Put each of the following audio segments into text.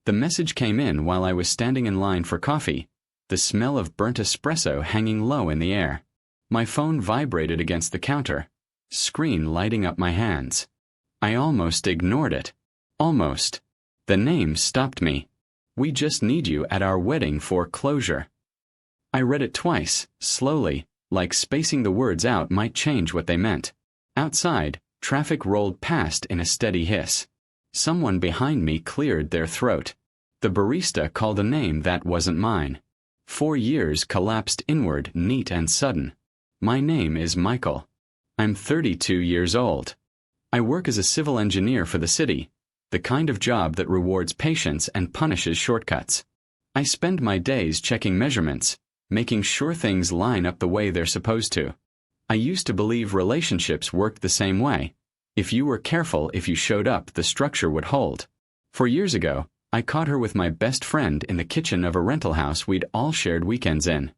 The message came in while I was standing in line for coffee, the smell of burnt espresso hanging low in the air. My phone vibrated against the counter, screen lighting up my hands. I almost ignored it. Almost. The name stopped me. "We just need you at our wedding for closure." I read it twice, slowly, like spacing the words out might change what they meant. Outside, traffic rolled past in a steady hiss. Someone behind me cleared their throat. The barista called a name that wasn't mine. 4 years collapsed inward, neat and sudden. My name is Michael. I'm 32 years old. I work as a civil engineer for the city, the kind of job that rewards patience and punishes shortcuts. I spend my days checking measurements, making sure things line up the way they're supposed to. I used to believe relationships worked the same way. If you were careful, if you showed up, the structure would hold. 4 years ago, I caught her with my best friend in the kitchen of a rental house we'd all shared weekends in.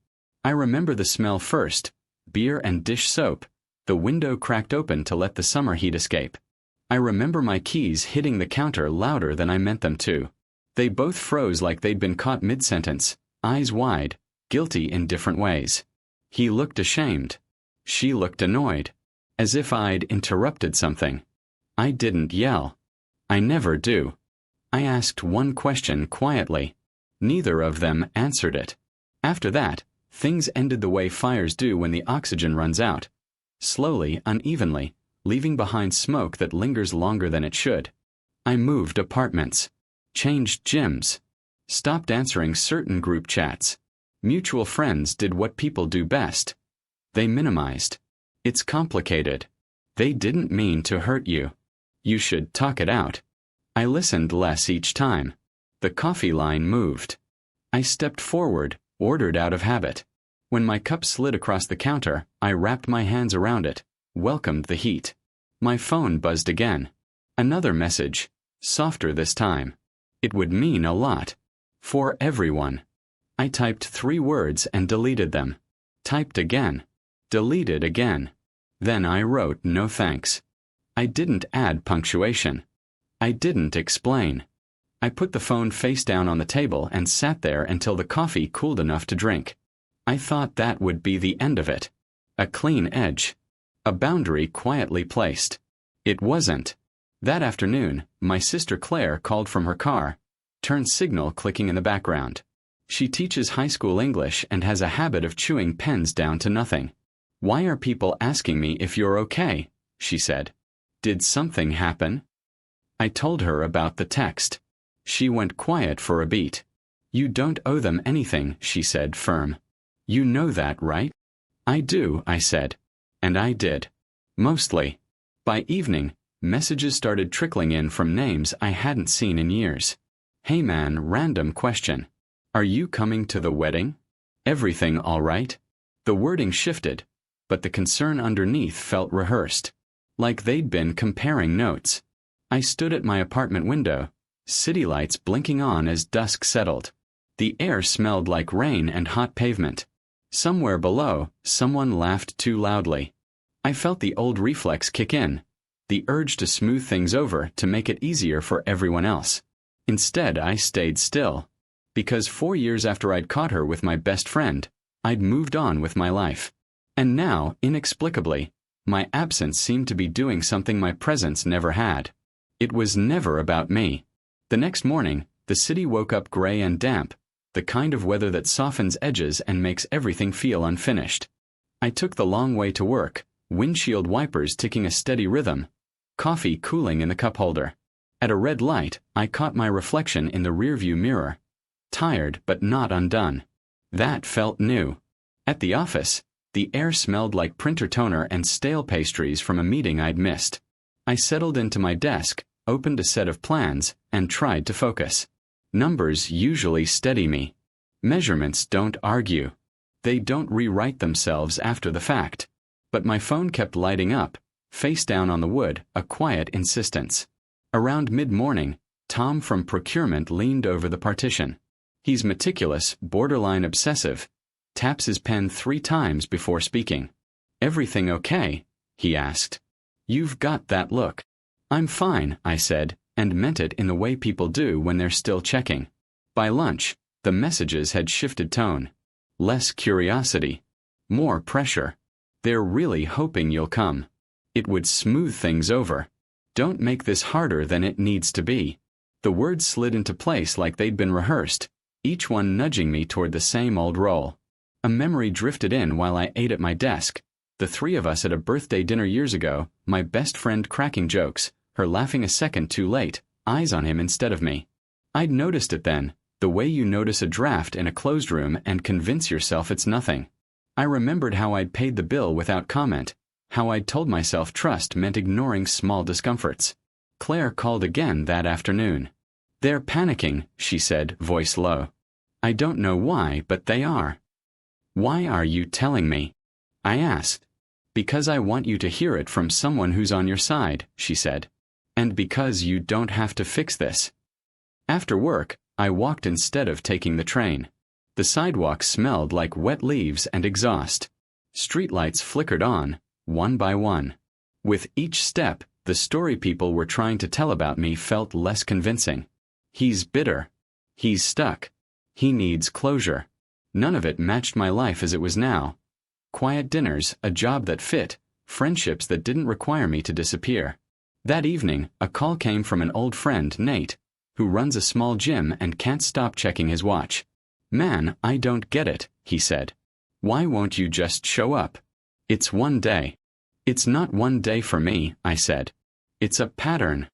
I remember the smell first, beer and dish soap, the window cracked open to let the summer heat escape. I remember my keys hitting the counter louder than I meant them to. They both froze like they'd been caught mid-sentence, eyes wide, guilty in different ways. He looked ashamed. She looked annoyed, as if I'd interrupted something. I didn't yell. I never do. I asked one question quietly. Neither of them answered it. After that, things ended the way fires do when the oxygen runs out. Slowly, unevenly, leaving behind smoke that lingers longer than it should. I moved apartments, changed gyms, stopped answering certain group chats. Mutual friends did what people do best. They minimized. It's complicated. They didn't mean to hurt you. You should talk it out. I listened less each time. The coffee line moved. I stepped forward, ordered out of habit. When my cup slid across the counter, I wrapped my hands around it, welcomed the heat. My phone buzzed again. Another message, softer this time. It would mean a lot. For everyone. I typed 3 words and deleted them. Typed again. Deleted again. Then I wrote no thanks. I didn't add punctuation. I didn't explain. I put the phone face down on the table and sat there until the coffee cooled enough to drink. I thought that would be the end of it. A clean edge. A boundary quietly placed. It wasn't. That afternoon, my sister Claire called from her car, turn signal clicking in the background. She teaches high school English and has a habit of chewing pens down to nothing. "Why are people asking me if you're okay?" she said. "Did something happen?" I told her about the text. She went quiet for a beat. "You don't owe them anything," she said, firm. "You know that, right?" "I do," I said. And I did. Mostly. By evening, messages started trickling in from names I hadn't seen in years. "Hey man, random question. Are you coming to the wedding? Everything all right?" The wording shifted, but the concern underneath felt rehearsed. Like they'd been comparing notes. I stood at my apartment window, city lights blinking on as dusk settled. The air smelled like rain and hot pavement. Somewhere below, someone laughed too loudly. I felt the old reflex kick in, the urge to smooth things over to make it easier for everyone else. Instead, I stayed still. Because 4 years after I'd caught her with my best friend, I'd moved on with my life. And now, inexplicably, my absence seemed to be doing something my presence never had. It was never about me. The next morning, the city woke up gray and damp, the kind of weather that softens edges and makes everything feel unfinished. I took the long way to work, windshield wipers ticking a steady rhythm, coffee cooling in the cup holder. At a red light, I caught my reflection in the rearview mirror. Tired but not undone. That felt new. At the office, the air smelled like printer toner and stale pastries from a meeting I'd missed. I settled into my desk, opened a set of plans, and tried to focus. Numbers usually steady me. Measurements don't argue. They don't rewrite themselves after the fact. But my phone kept lighting up, face down on the wood, a quiet insistence. Around mid-morning, Tom from procurement leaned over the partition. He's meticulous, borderline obsessive. Taps his pen 3 times before speaking. "Everything okay?" he asked. "You've got that look." "I'm fine," I said, and meant it in the way people do when they're still checking. By lunch, the messages had shifted tone. Less curiosity. More pressure. They're really hoping you'll come. It would smooth things over. Don't make this harder than it needs to be. The words slid into place like they'd been rehearsed, each one nudging me toward the same old role. A memory drifted in while I ate at my desk. The three of us at a birthday dinner years ago, my best friend cracking jokes, her laughing a second too late, eyes on him instead of me. I'd noticed it then, the way you notice a draft in a closed room and convince yourself it's nothing. I remembered how I'd paid the bill without comment, how I'd told myself trust meant ignoring small discomforts. Claire called again that afternoon. "They're panicking," she said, voice low. "I don't know why, but they are." "Why are you telling me?" I asked. "Because I want you to hear it from someone who's on your side," she said. "And because you don't have to fix this." After work, I walked instead of taking the train. The sidewalk smelled like wet leaves and exhaust. Streetlights flickered on, one by one. With each step, the story people were trying to tell about me felt less convincing. He's bitter. He's stuck. He needs closure. None of it matched my life as it was now. Quiet dinners, a job that fit, friendships that didn't require me to disappear. That evening, a call came from an old friend, Nate, who runs a small gym and can't stop checking his watch. "Man, I don't get it," he said. "Why won't you just show up? It's one day." "It's not one day for me," I said. "It's a pattern."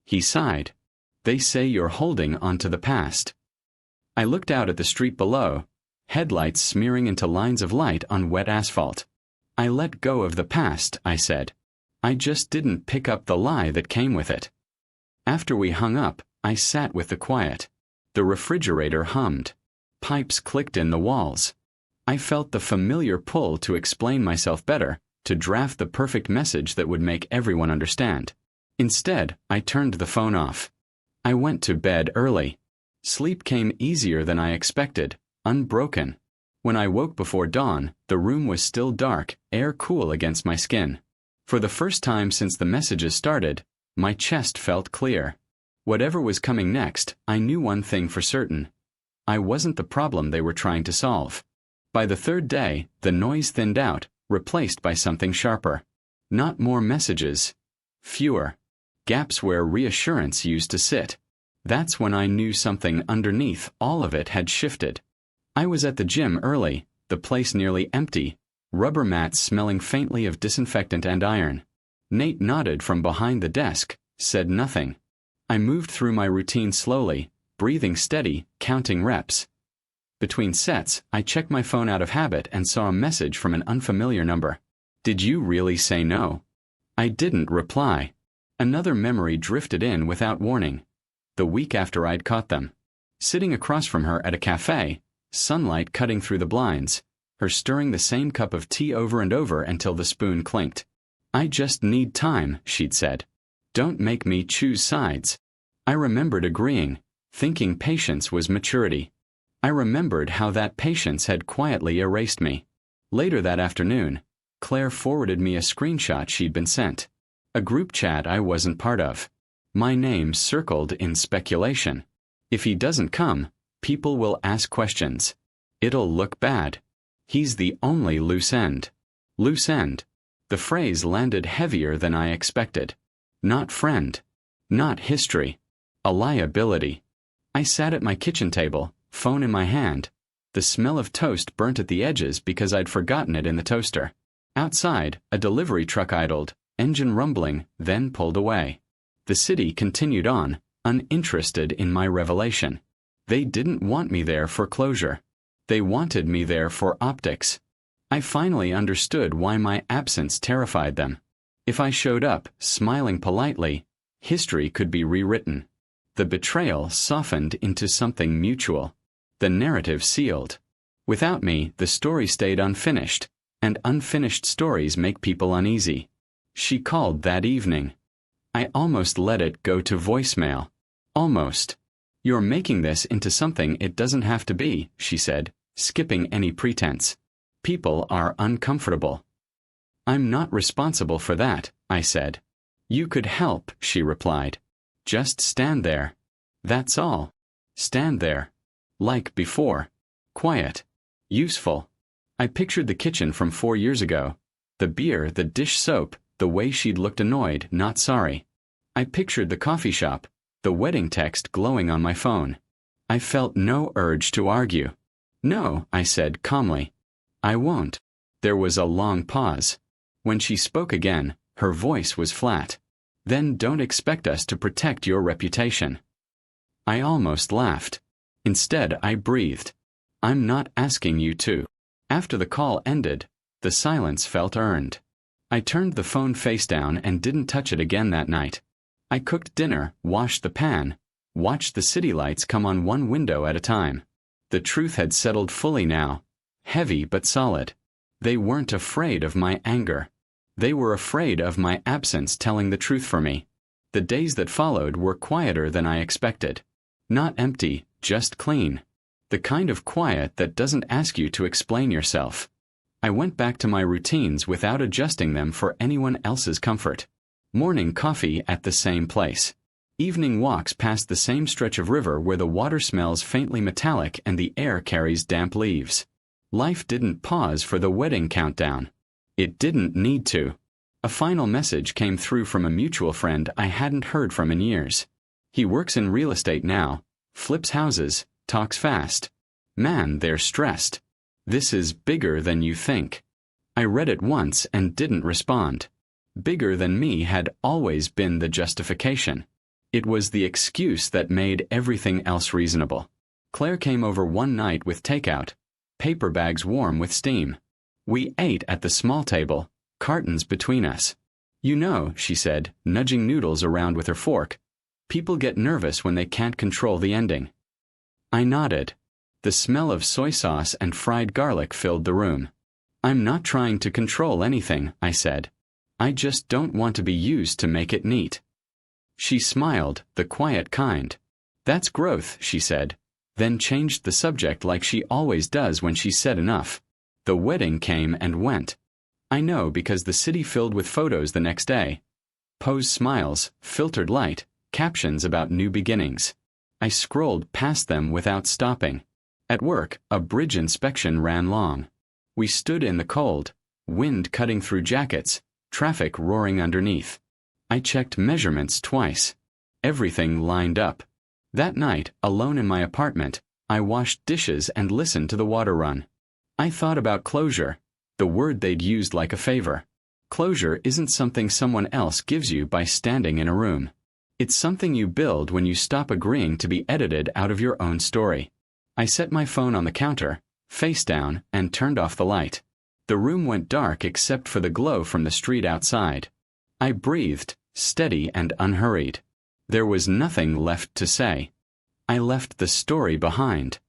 He sighed. "They say you're holding onto the past." I looked out at the street below, headlights smearing into lines of light on wet asphalt. "I let go of the past," I said. "I just didn't pick up the lie that came with it." After we hung up, I sat with the quiet. The refrigerator hummed. Pipes clicked in the walls. I felt the familiar pull to explain myself better, to draft the perfect message that would make everyone understand. Instead, I turned the phone off. I went to bed early. Sleep came easier than I expected, unbroken. When I woke before dawn, the room was still dark, air cool against my skin. For the first time since the messages started, my chest felt clear. Whatever was coming next, I knew one thing for certain. I wasn't the problem they were trying to solve. By the third day, the noise thinned out, replaced by something sharper. Not more messages. Fewer. Gaps where reassurance used to sit. That's when I knew something underneath all of it had shifted. I was at the gym early, the place nearly empty, rubber mats smelling faintly of disinfectant and iron. Nate nodded from behind the desk, said nothing. I moved through my routine slowly, breathing steady, counting reps. Between sets, I checked my phone out of habit and saw a message from an unfamiliar number. "Did you really say no?" I didn't reply. Another memory drifted in without warning. The week after I'd caught them. Sitting across from her at a cafe, sunlight cutting through the blinds, her stirring the same cup of tea over and over until the spoon clinked. "I just need time," she'd said. "Don't make me choose sides." I remembered agreeing, thinking patience was maturity. I remembered how that patience had quietly erased me. Later that afternoon, Claire forwarded me a screenshot she'd been sent. A group chat I wasn't part of. My name circled in speculation. If he doesn't come, people will ask questions. It'll look bad. He's the only loose end. Loose end. The phrase landed heavier than I expected. Not friend. Not history. A liability. I sat at my kitchen table, phone in my hand. The smell of toast burnt at the edges because I'd forgotten it in the toaster. Outside, a delivery truck idled, engine rumbling, then pulled away. The city continued on, uninterested in my revelation. They didn't want me there for closure. They wanted me there for optics. I finally understood why my absence terrified them. If I showed up, smiling politely, history could be rewritten. The betrayal softened into something mutual. The narrative sealed. Without me, the story stayed unfinished, and unfinished stories make people uneasy. She called that evening. I almost let it go to voicemail. Almost. "You're making this into something it doesn't have to be," she said, skipping any pretense. "People are uncomfortable." "I'm not responsible for that," I said. "You could help," she replied. Just stand there. That's all. Stand there. Like before. Quiet. Useful. I pictured the kitchen from 4 years ago. The beer, the dish soap, the way she'd looked annoyed, not sorry. I pictured the coffee shop, the wedding text glowing on my phone. I felt no urge to argue. No, I said calmly. I won't. There was a long pause. When she spoke again, her voice was flat. Then don't expect us to protect your reputation. I almost laughed. Instead, I breathed. I'm not asking you to. After the call ended, the silence felt earned. I turned the phone face down and didn't touch it again that night. I cooked dinner, washed the pan, watched the city lights come on one window at a time. The truth had settled fully now, heavy but solid. They weren't afraid of my anger. They were afraid of my absence telling the truth for me. The days that followed were quieter than I expected. Not empty, just clean. The kind of quiet that doesn't ask you to explain yourself. I went back to my routines without adjusting them for anyone else's comfort. Morning coffee at the same place. Evening walks past the same stretch of river where the water smells faintly metallic and the air carries damp leaves. Life didn't pause for the wedding countdown. It didn't need to. A final message came through from a mutual friend I hadn't heard from in years. He works in real estate now, flips houses, talks fast. Man, they're stressed. This is bigger than you think. I read it once and didn't respond. Bigger than me had always been the justification. It was the excuse that made everything else reasonable. Claire came over one night with takeout, paper bags warm with steam. We ate at the small table, cartons between us. You know, she said, nudging noodles around with her fork, people get nervous when they can't control the ending. I nodded. The smell of soy sauce and fried garlic filled the room. I'm not trying to control anything, I said. I just don't want to be used to make it neat. She smiled, the quiet kind. That's growth, she said, then changed the subject like she always does when she's said enough. The wedding came and went. I know because the city filled with photos the next day. Posed smiles, filtered light, captions about new beginnings. I scrolled past them without stopping. At work, a bridge inspection ran long. We stood in the cold, wind cutting through jackets, traffic roaring underneath. I checked measurements twice. Everything lined up. That night, alone in my apartment, I washed dishes and listened to the water run. I thought about closure, the word they'd used like a favor. Closure isn't something someone else gives you by standing in a room. It's something you build when you stop agreeing to be edited out of your own story. I set my phone on the counter, face down, and turned off the light. The room went dark except for the glow from the street outside. I breathed, steady and unhurried. There was nothing left to say. I left the story behind.